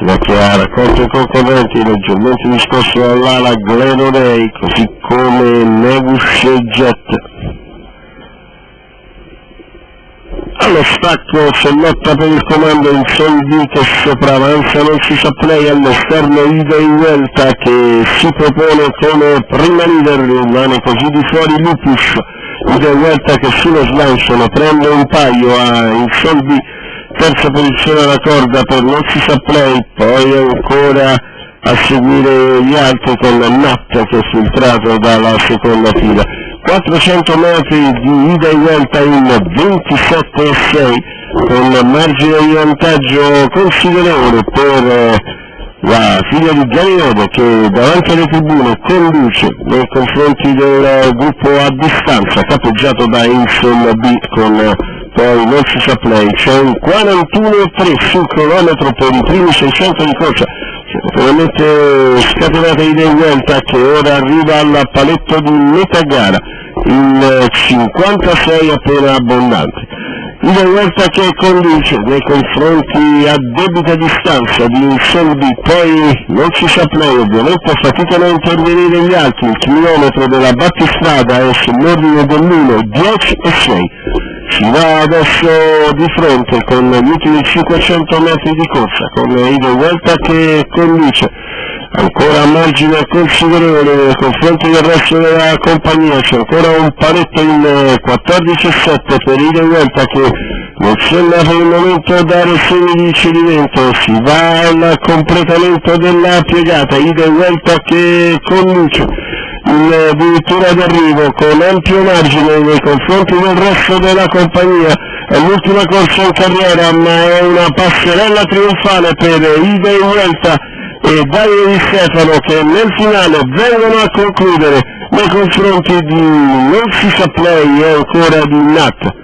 da chi ha raccolto i concorrenti leggermente discosti dall'ala Glen O'Day, così come Negus Jet. Allo stacco c'è lotta per il comando in Soldi che sopravanza, non si sa play all'esterno Ida Vuelta che si propone come prima leader, rimane così di fuori Lupus. Ida Vuelta che sullo slancio ne prende un paio in Soldi, terza posizione alla corda per non si sa play, poi ancora a seguire gli altri con Nat che è filtrato dalla seconda fila. 400 metri di ida e vuelta in 27,6 con margine di vantaggio considerevole per la figlia di Gianinodo che davanti alle tribune conduce nei confronti del gruppo a distanza capeggiato da Insel B con poi non si sa play. C'è un 41,3 sul cronometro per i primi 600 di corsa, veramente scatenata ida e vuelta che ora arriva al paletto di metà gara in 56 appena abbondanti. Ida e vuelta che conduce nei confronti a debita distanza di Insoldi, poi non si sa play, ovviamente faticano a intervenire gli altri, il chilometro della battistrada è sull'ordine dell'1, 10,6. Si va adesso di fronte con gli ultimi 500 metri di corsa, con ida e vuelta che conduce ancora a margine considerevole nei confronti del resto della compagnia. C'è ancora un paletto in 14,7 per ida e vuelta che non sembra per il momento dare segni di cedimento. Si va al completamento della piegata, ida e vuelta che conduce addirittura d'arrivo con ampio margine nei confronti del resto della compagnia. È l'ultima corsa in carriera, ma è una passerella trionfale per ida e vuelta e Davide Di Stefano che nel finale vengono a concludere nei confronti di non si sa play e ancora di Nat.